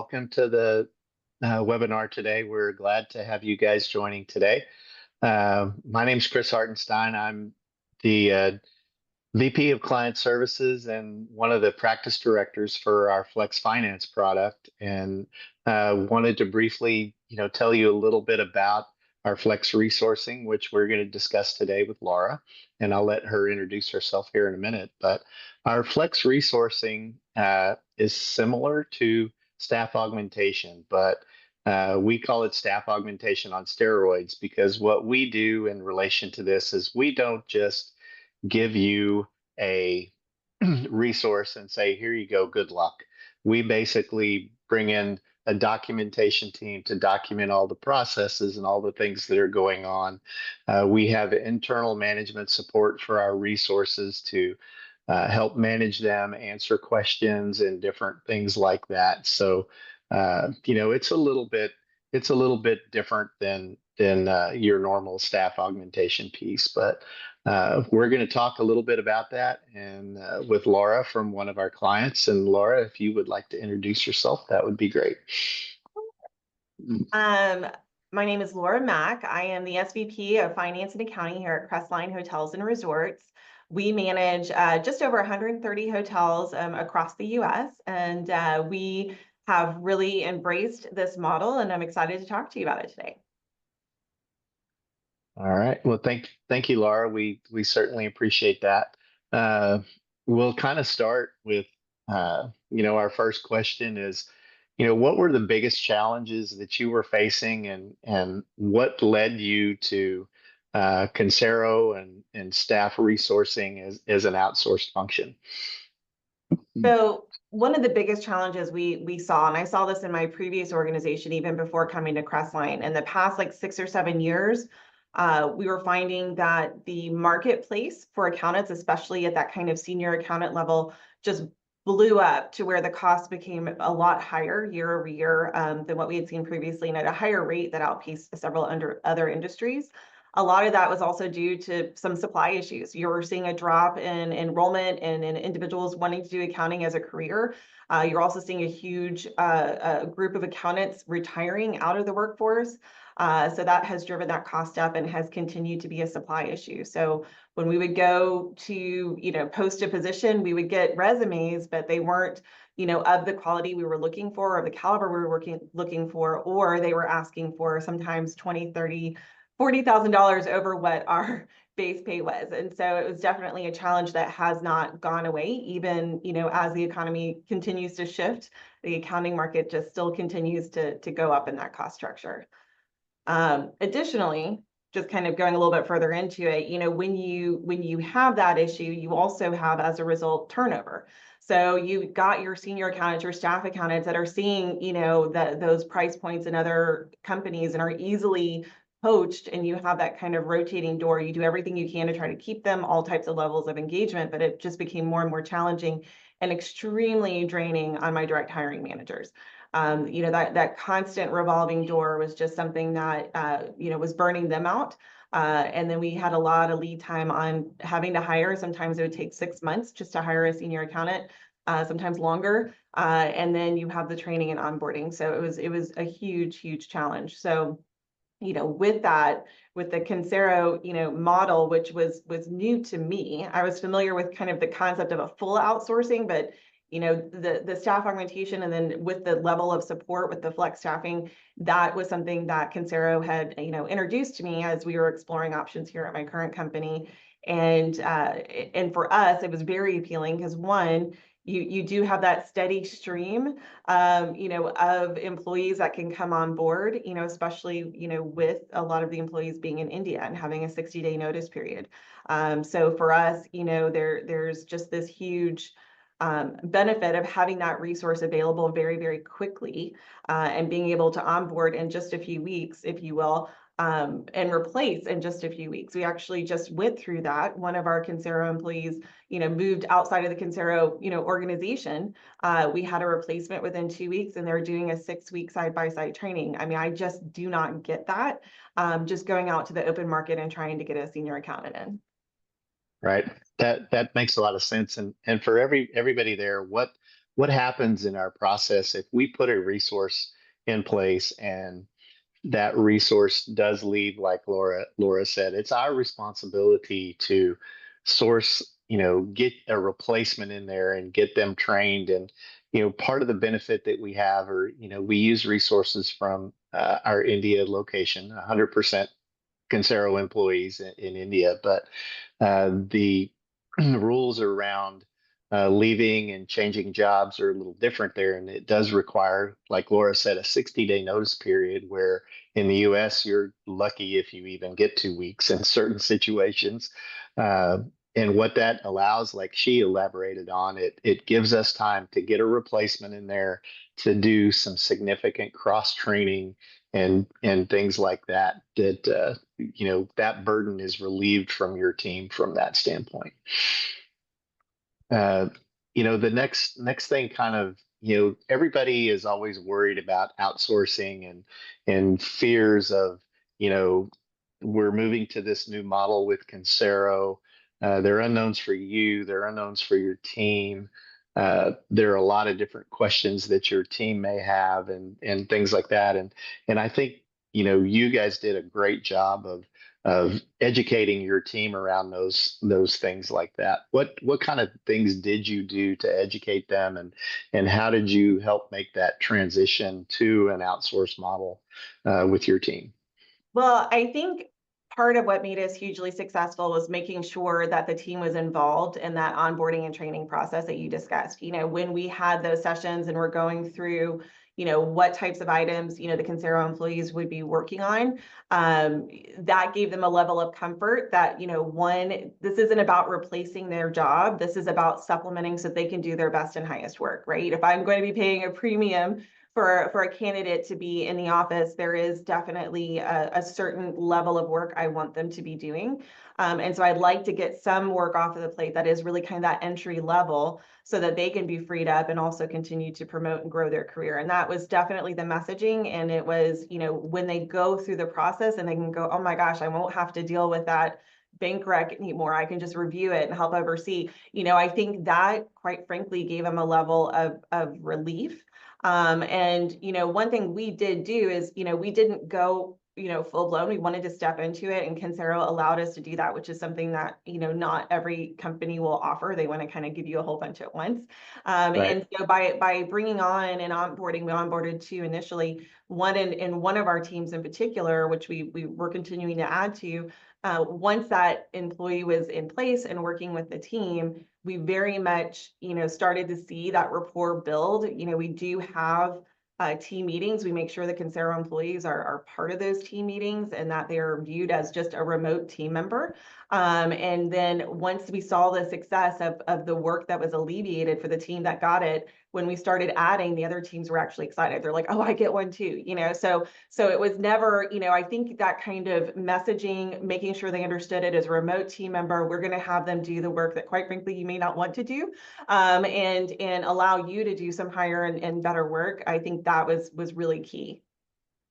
welcome to the webinar today. We're glad to have you guys joining today. My name is Chris Hartenstein. I'm the VP of Client Services and one of the practice directors for our Flex Finance product, and wanted to briefly, tell you a little bit about our Flex resourcing, which we're going to discuss today with Laura, and I'll let her introduce herself here in a minute. But our Flex resourcing is similar to staff augmentation, but we call it staff augmentation on steroids, because what we do in relation to this is we don't just give you a resource and say, here you go, good luck. We basically bring in a documentation team to document all the processes and all the things that are going on. We have internal management support for our resources to help manage them, answer questions, and different things like that. So, it's a little bit different than your normal staff augmentation piece, but we're going to talk a little bit about that and with Laura from one of our clients. And Laura, if you would like to introduce yourself, that would be great. My name is Laura Mack. I am the SVP of Finance and Accounting here at Crestline Hotels and Resorts. We manage just over 130 hotels across the U.S., and we have really embraced this model, and I'm excited to talk to you about it today. All right. Well, thank you, Laura. We certainly appreciate that. We'll kind of start with, our first question is, what were the biggest challenges that you were facing, and what led you to Consero and staff resourcing as an outsourced function? So one of the biggest challenges we saw, and I saw this in my previous organization, even before coming to Crestline, in the past like 6 or 7 years, we were finding that the marketplace for accountants, especially at that kind of senior accountant level, just blew up to where the cost became a lot higher year over year than what we had seen previously, and at a higher rate that outpaced several other industries. A lot of that was also due to some supply issues. You're seeing a drop in enrollment and in individuals wanting to do accounting as a career. You're also seeing a huge group of accountants retiring out of the workforce. So that has driven that cost up and has continued to be a supply issue. So when we would go to, post a position, we would get resumes, but they weren't, of the quality we were looking for, or the caliber we were looking for, or they were asking for sometimes $20,000, $30,000, $40,000 over what our base pay was. And so it was definitely a challenge that has not gone away, even, as the economy continues to shift, the accounting market just still continues to go up in that cost structure. Additionally, just kind of going a little bit further into it, when you have that issue, you also have, as a result, turnover. So you got your senior accountants, your staff accountants that are seeing, those price points in other companies and are easily poached, and you have that kind of rotating door. You do everything you can to try to keep them, all types of levels of engagement, but it just became more and more challenging and extremely draining on my direct hiring managers. That constant revolving door was just something that, was burning them out. And then we had a lot of lead time on having to hire. Sometimes it would take 6 months just to hire a senior accountant, sometimes longer. And then you have the training and onboarding. So it was a huge, huge challenge. So, with that, with the Consero, model, which was new to me, I was familiar with kind of the concept of a full outsourcing, but the staff augmentation, and then with the level of support with the flex staffing, that was something that Consero had, introduced to me as we were exploring options here at my current company. And for us, it was very appealing because, one, you do have that steady stream, of employees that can come on board, especially, with a lot of the employees being in India and having a 60-day notice period. So for us, there's just this huge benefit of having that resource available very, very quickly, and being able to onboard in just a few weeks, if you will, and replace in just a few weeks. We actually just went through that. One of our Consero employees, moved outside of the Consero, organization. We had a replacement within 2 weeks, and they're doing a 6-week side-by-side training. I mean, I just do not get that, just going out to the open market and trying to get a senior accountant in. Right. That makes a lot of sense. And for everybody there, what what happens in our process if we put a resource in place and that resource does leave, like Laura said, it's our responsibility to source, get a replacement in there and get them trained. And, part of the benefit that we have, or, we use resources from our India location, 100% Consero employees in India, but the rules around leaving and changing jobs are a little different there, and it does require, like Laura said, a 60-day notice period. Where in the U.S. you're lucky if you even get 2 weeks in certain situations. Uh, and what that allows, like she elaborated on, it gives us time to get a replacement in there to do some significant cross training and things like that. That burden is relieved from your team from that standpoint. uh, the next thing, kind of, everybody is always worried about outsourcing and fears of, you know we're moving to this new model with Consero. There are unknowns for you, there are unknowns for your team. There are a lot of different questions that your team may have, and things like that. And I think, you guys did a great job of educating your team around those things like that. What kind of things did you do to educate them, and how did you help make that transition to an outsource model with your team? Well, I think part of what made us hugely successful was making sure that the team was involved in that onboarding and training process that you discussed. When we had those sessions and we're going through, what types of items, the Consero employees would be working on, that gave them a level of comfort that, one, this isn't about replacing their job. This is about supplementing so they can do their best and highest work, right? If I'm going to be paying a premium for a candidate to be in the office, there is definitely a certain level of work I want them to be doing. And so I'd like to get some work off of the plate that is really kind of that entry level so that they can be freed up and also continue to promote and grow their career. And that was definitely the messaging. And it was, when they go through the process and they can go, oh my gosh, I won't have to deal with that bank rec anymore. I can just review it and help oversee. I think that, quite frankly, gave them a level of relief. And, one thing we did do is, we didn't go, full blown. We wanted to step into it, and Consero allowed us to do that, which is something that, not every company will offer. They want to kind of give you a whole bunch at once. Right. And so by bringing on and onboarding, we onboarded two initially, one in one of our teams in particular, which we were continuing to add to. Once that employee was in place and working with the team, we very much, started to see that rapport build. We do have team meetings. We make sure the Consero employees are part of those team meetings and that they are viewed as just a remote team member. And then once we saw the success of the work that was alleviated for the team that got it, when we started adding, the other teams were actually excited. They're like, oh, I get one too, so it was never, I think that kind of messaging, making sure they understood it as a remote team member, we're going to have them do the work that, quite frankly, you may not want to do, and allow you to do some higher and better work. I think that was really key.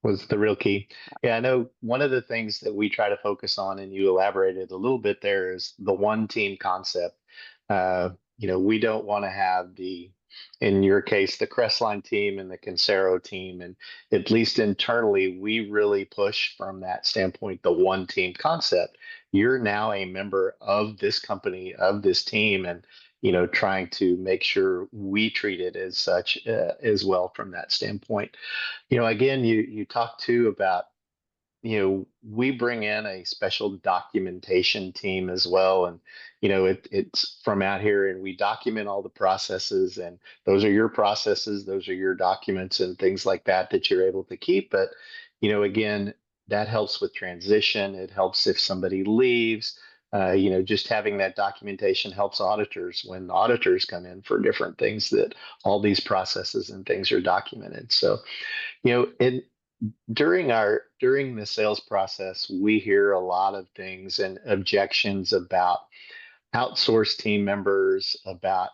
Was the real key. Yeah, I know one of the things that we try to focus on, and you elaborated a little bit there, is the one team concept. We don't want to have in your case, the Crestline team and the Consero team. And at least internally, we really push from that standpoint, the one team concept. You're now a member of this company, of this team, and trying to make sure we treat it as such as well from that standpoint. Again, you talked too about, we bring in a special documentation team as well. And, it's from out here, and we document all the processes, and those are your processes, those are your documents and things like that you're able to keep. But, again, that helps with transition. It helps if somebody leaves. Just having that documentation helps auditors when auditors come in for different things, that all these processes and things are documented. So, and during the sales process, we hear a lot of things and objections about outsourced team members, about,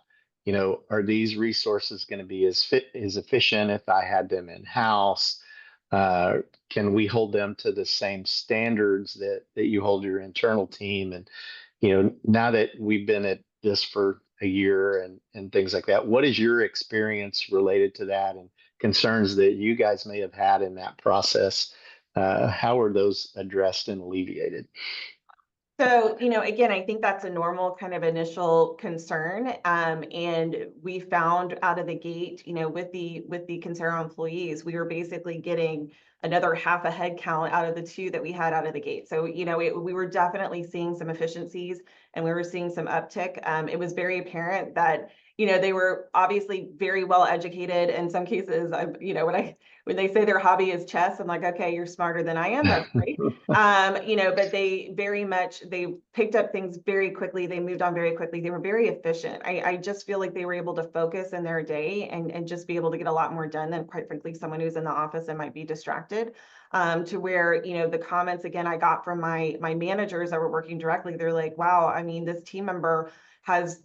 are these resources going to be as efficient if I had them in house? Can we hold them to the same standards that you hold your internal team? And now that we've been at this for a year and things like that. What is your experience related to that and concerns that you guys may have had in that process? How are those addressed and alleviated? So, again, I think that's a normal kind of initial concern. And we found out of the gate, with the Consero employees, we were basically getting another half a head count out of the two that we had out of the gate. So, we were definitely seeing some efficiencies and we were seeing some uptick. It was very apparent that, they were obviously very well educated. In some cases, when they say their hobby is chess, I'm like, okay, you're smarter than I am. That's great. But they picked up things very quickly. They moved on very quickly. They were very efficient. I just feel like they were able to focus in their day and just be able to get a lot more done than, quite frankly, someone who's in the office and might be distracted. To where, the comments again I got from my managers that were working directly, they're like, wow, I mean, this team member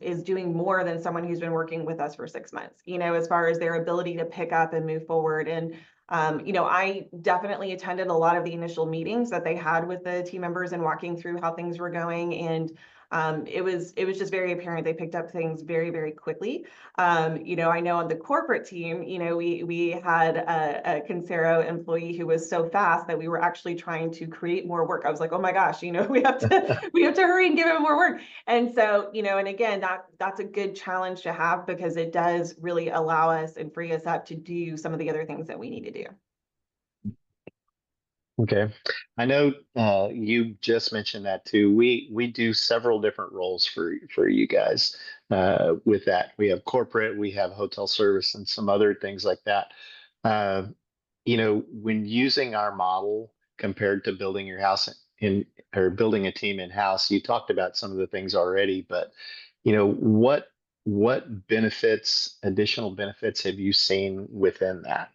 is doing more than someone who's been working with us for 6 months, as far as their ability to pick up and move forward. And I definitely attended a lot of the initial meetings that they had with the team members and walking through how things were going. And it was just very apparent they picked up things very, very quickly. I know on the corporate team, we had a Consero employee who was so fast that we were actually trying to create more work. I was like, oh my gosh, we have to hurry and give him more work. And so, and again, that's a good challenge to have because it does really allow us and free us up to do some of the other things that we need to do. Okay. I know you just mentioned that too. We do several different roles for you guys with that. We have corporate, we have hotel service, and some other things like that. Uh, when using our model compared to building your house in or building a team in house, you talked about some of the things already, but what benefits, additional benefits have you seen within that?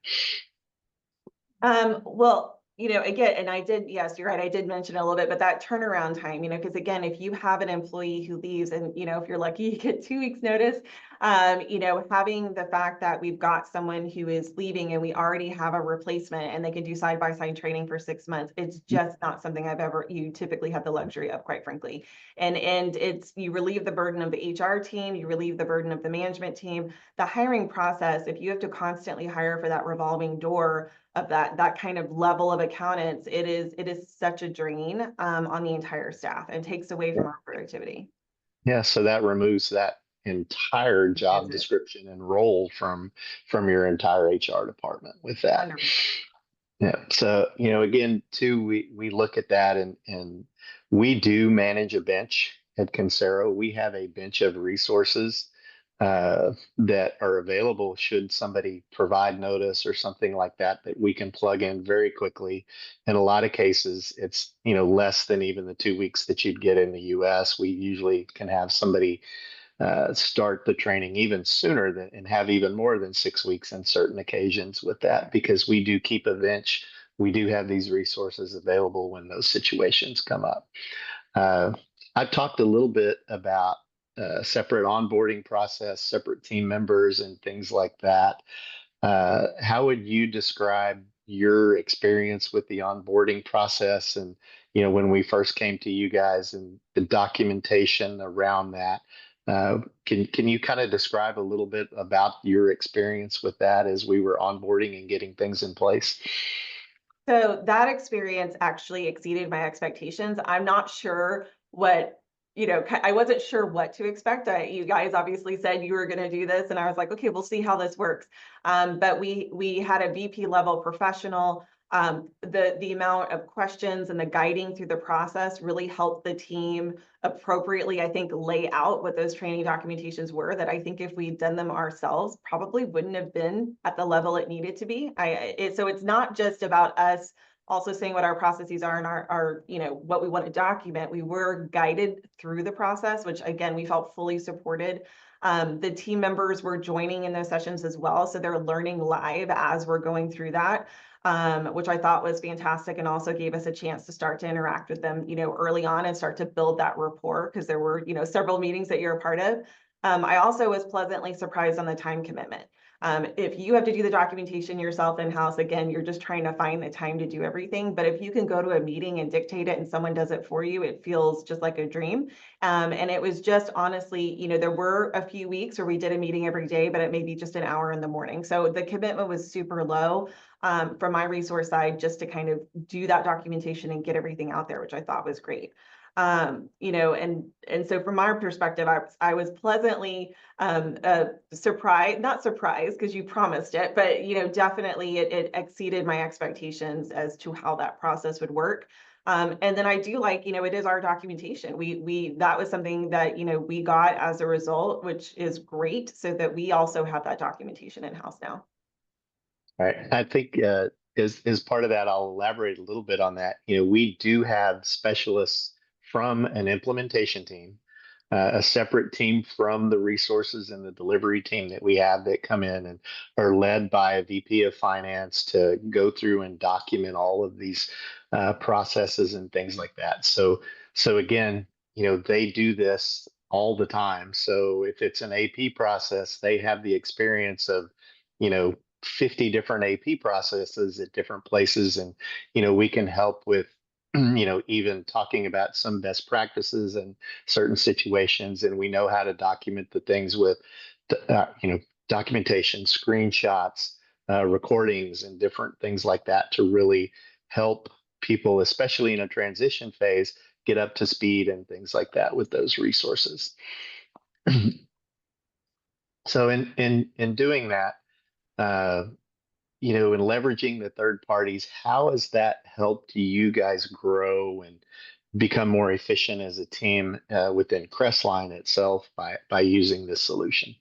Well, again, and I did, yes, you're right. I did mention a little bit, but that turnaround time, because again, if you have an employee who leaves and, if you're lucky, you get 2 weeks notice, having the fact that we've got someone who is leaving and we already have a replacement and they can do side-by-side training for 6 months, it's just not something you typically have the luxury of, quite frankly. And you relieve the burden of the HR team, you relieve the burden of the management team, the hiring process. If you have to constantly hire for that revolving door of that kind of level of accountants, it is such a drain on the entire staff and takes away from our productivity. Yeah, so that removes that entire job Is it description and role from your entire HR department with that. 100%? Yeah. So, again, too, we look at that and we do manage a bench at Consero. We have a bench of resources that are available should somebody provide notice or something like that we can plug in very quickly. In a lot of cases, it's, less than even the 2 weeks that you'd get in the US. We usually can have somebody start the training even sooner and have even more than 6 weeks in certain occasions with that because we do keep a bench. We do have these resources available when those situations come up. Uh, I've talked a little bit about separate onboarding process, separate team members, and things like that. How would you describe your experience with the onboarding process and when we first came to you guys and the documentation around that? Can you kind of describe a little bit about your experience with that as we were onboarding and getting things in place? So that experience actually exceeded my expectations. I'm not sure I wasn't sure what to expect. You guys obviously said you were going to do this, and I was like, okay, we'll see how this works. But we had a VP level professional. The amount of questions and the guiding through the process really helped the team appropriately, I think, lay out what those training documentations were that I think if we'd done them ourselves, probably wouldn't have been at the level it needed to be. So it's not just about us also saying what our processes are and our what we want to document. We were guided through the process, which again, we felt fully supported. The team members were joining in those sessions as well. So they're learning live as we're going through that, which I thought was fantastic and also gave us a chance to start to interact with them, early on and start to build that rapport because there were, several meetings that you're a part of. I also was pleasantly surprised on the time commitment. If you have to do the documentation yourself in-house, again, you're just trying to find the time to do everything. But if you can go to a meeting and dictate it and someone does it for you, it feels just like a dream. And it was just honestly, there were a few weeks where we did a meeting every day, but it may be just an hour in the morning. So the commitment was super low from my resource side, just to kind of do that documentation and get everything out there, which I thought was great. And so from my perspective, I was pleasantly surprised, not surprised because you promised it, but definitely it exceeded my expectations as to how that process would work. And then I do like, it is our documentation. That was something that, we got as a result, which is great, so that we also have that documentation in-house now. Right. I think as part of that, I'll elaborate a little bit on that. We do have specialists from an implementation team, a separate team from the resources and the delivery team that we have that come in and are led by a VP of Finance to go through and document all of these processes and things like that. So again, they do this all the time. So if it's an AP process, they have the experience of, 50 different AP processes at different places. And, we can help with, even talking about some best practices in certain situations. And we know how to document the things with, documentation, screenshots, recordings, and different things like that to really help people, especially in a transition phase, get up to speed and things like that with those resources. So in doing that, in leveraging the third parties, how has that helped you guys grow and become more efficient as a team within Crestline itself by using this solution?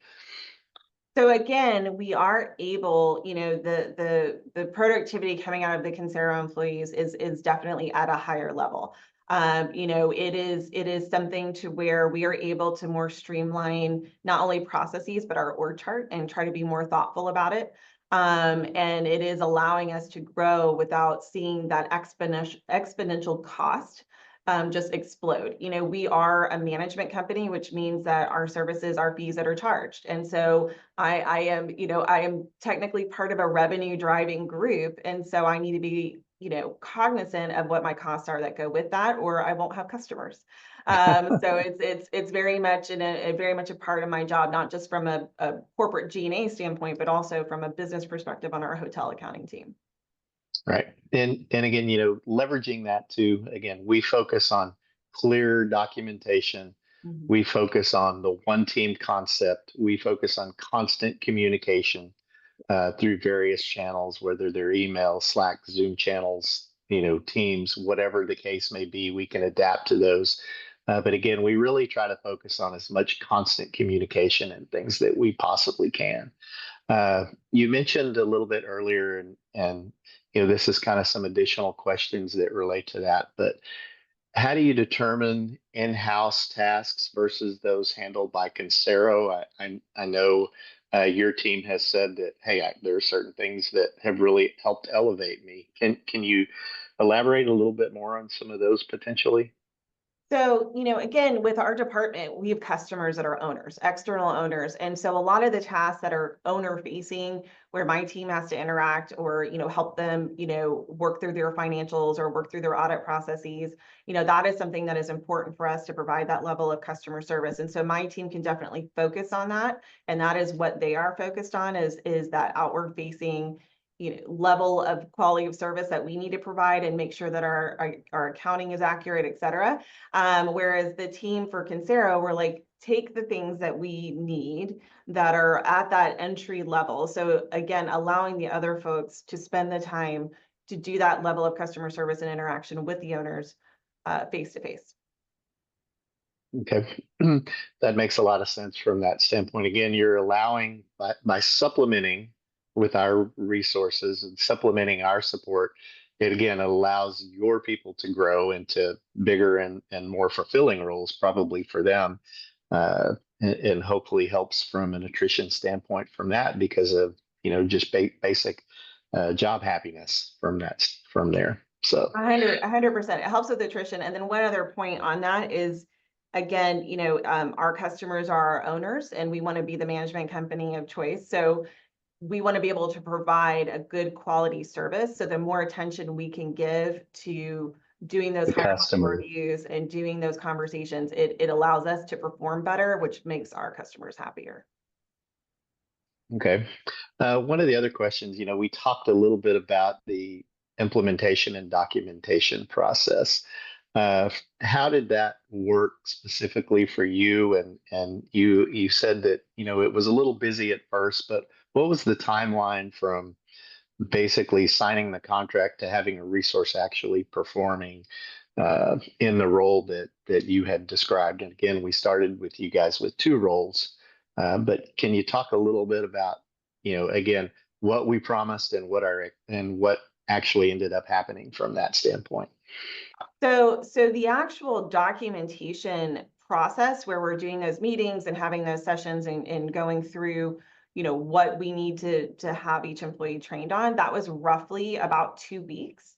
So again, we are able, the productivity coming out of the Consero employees is definitely at a higher level. It is something to where we are able to more streamline not only processes, but our org chart and try to be more thoughtful about it. And it is allowing us to grow without seeing that exponential cost just explode. We are a management company, which means that our services are fees that are charged. And so I am technically part of a revenue driving group. And so I need to be, cognizant of what my costs are that go with that, or I won't have customers. So it's very much very much a part of my job, not just from a corporate G&A standpoint, but also from a business perspective on our hotel accounting team. Right. And again, leveraging that too, again, we focus on clear documentation. Mm-hmm. We focus on the one team concept. We focus on constant communication through various channels, whether they're email, Slack, Zoom channels, Teams, whatever the case may be, we can adapt to those. But again, we really try to focus on as much constant communication and things that we possibly can. You mentioned a little bit earlier, and this is kind of some additional questions that relate to that. But how do you determine in-house tasks versus those handled by Consero? I know your team has said that, hey, there are certain things that have really helped elevate me. Can you elaborate a little bit more on some of those potentially? So, again, with our department, we have customers that are owners, external owners. And so a lot of the tasks that are owner facing, where my team has to interact or, help them, work through their financials or work through their audit processes, that is something that is important for us to provide that level of customer service. And so my team can definitely focus on that. And that is what they are focused on is that outward facing level of quality of service that we need to provide and make sure that our accounting is accurate, et cetera. Whereas the team for Consero, we're like, take the things that we need that are at that entry level. So again, allowing the other folks to spend the time to do that level of customer service and interaction with the owners face to face. Okay, that makes a lot of sense from that standpoint. Again, you're allowing by supplementing with our resources and supplementing our support, it again allows your people to grow into bigger and more fulfilling roles, probably for them, and hopefully helps from an attrition standpoint from that because of just basic job happiness from there. So 100%. It helps with attrition. And then one other point on that is, again, our customers are our owners, and we want to be the management company of choice. So we want to be able to provide a good quality service. So the more attention we can give to doing those The higher customer. reviews and doing those conversations, it allows us to perform better, which makes our customers happier. Okay. One of the other questions, we talked a little bit about the implementation and documentation process. How did that work specifically for you? And you said that, it was a little busy at first, but what was the timeline from basically signing the contract to having a resource actually performing in the role that you had described? And again, we started with you guys with two roles, but can you talk a little bit about, again, what we promised and what actually ended up happening from that standpoint? So the actual documentation process where we're doing those meetings and having those sessions and going through, what we need to have each employee trained on, that was roughly about 2 weeks.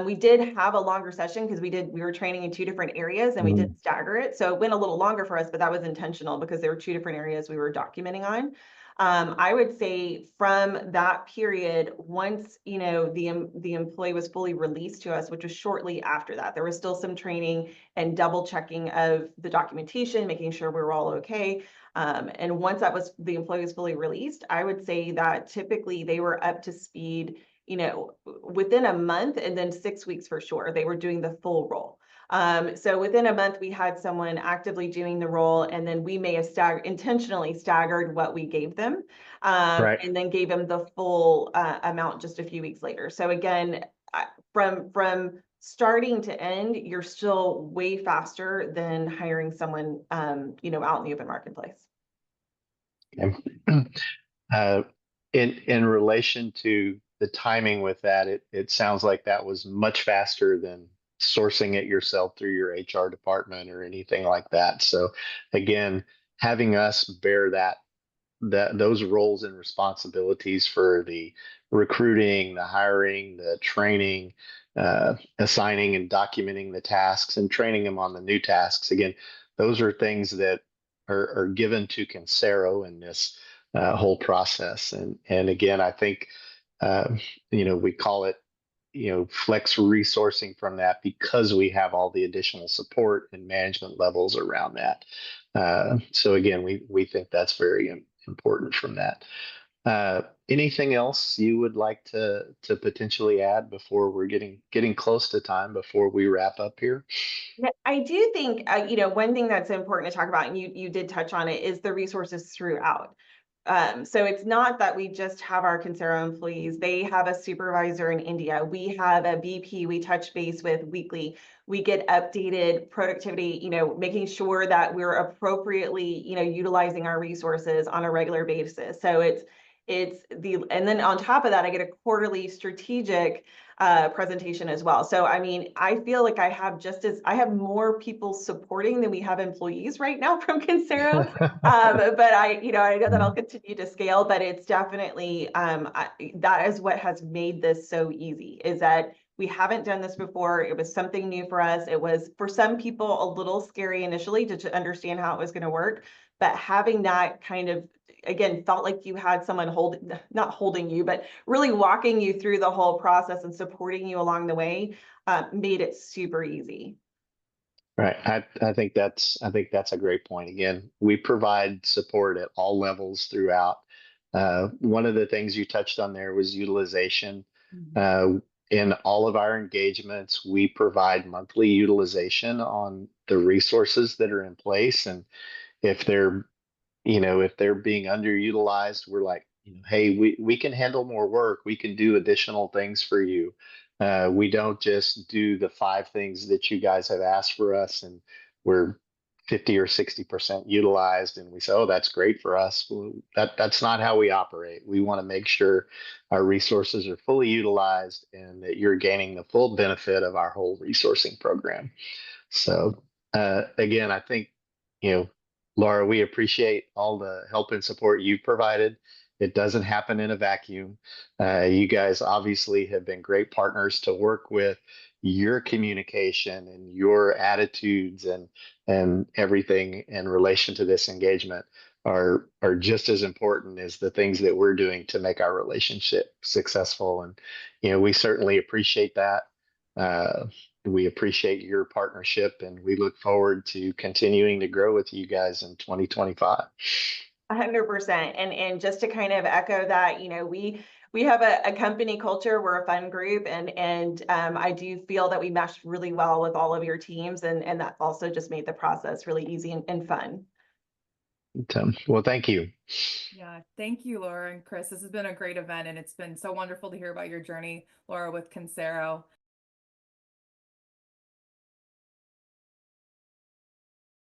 We did have a longer session because we were training in two different areas and we did stagger it. So it went a little longer for us, but that was intentional because there were two different areas we were documenting on. I would say from that period, once the employee was fully released to us, which was shortly after that, there was still some training and double checking of the documentation, making sure we were all okay. And once the employee was fully released, I would say that typically they were up to speed, within a month, and then 6 weeks for sure. They were doing the full role. So within a month, we had someone actively doing the role, and then we may have intentionally staggered what we gave them, Right. and then gave them the full amount just a few weeks later. So again, from starting to end, you're still way faster than hiring someone, out in the open marketplace. Okay. Uh, in relation to the timing with that, it sounds like that was much faster than sourcing it yourself through your HR department or anything like that. So again, having us bear those roles and responsibilities for the recruiting, the hiring, the training, assigning and documenting the tasks and training them on the new tasks. Again, those are things that are given to Consero in this whole process. And again, I think we call it flex resourcing from that because we have all the additional support and management levels around that. So again, we think that's very important from that. Anything else you would like to potentially add before we're getting close to time before we wrap up here? Yeah, I do think, one thing that's important to talk about, and you did touch on it, is the resources throughout. So it's not that we just have our Consero employees. They have a supervisor in India. We have a VP we touch base with weekly. We get updated productivity, making sure that we're appropriately, utilizing our resources on a regular basis. So and then on top of that, I get a quarterly strategic presentation as well. So, I mean, I feel like I have more people supporting than we have employees right now from Consero. But I know that I'll continue to scale, but it's definitely, that is what has made this so easy, is that we haven't done this before. It was something new for us. It was, for some people, a little scary initially to understand how it was going to work, but having that kind of, again, felt like you had someone not holding you, but really walking you through the whole process and supporting you along the way, made it super easy. Right. I think that's a great point. Again, we provide support at all levels throughout. One of the things you touched on there was utilization. Uh, in all of our engagements, we provide monthly utilization on the resources that are in place. And if they're being underutilized, we're like, hey, we can handle more work. We can do additional things for you. We don't just do the 5 things that you guys have asked for us, and we're 50 or 60% utilized, and we say, oh, that's great for us. Well, that's not how we operate. We want to make sure our resources are fully utilized and that you're gaining the full benefit of our whole resourcing program. So again, I think, Laura, we appreciate all the help and support you've provided. It doesn't happen in a vacuum. You guys obviously have been great partners to work with. Your communication and your attitudes and everything in relation to this engagement are just as important as the things that we're doing to make our relationship successful. And we certainly appreciate that. Uh, we appreciate your partnership, and we look forward to continuing to grow with you guys in 2025. 100%. And just to kind of echo that, we have a company culture. We're a fun group, and I do feel that we meshed really well with all of your teams, and that also just made the process really easy and fun. Well, thank you. Yeah, thank you, Laura and Chris. This has been a great event, and it's been so wonderful to hear about your journey, Laura, with Consero.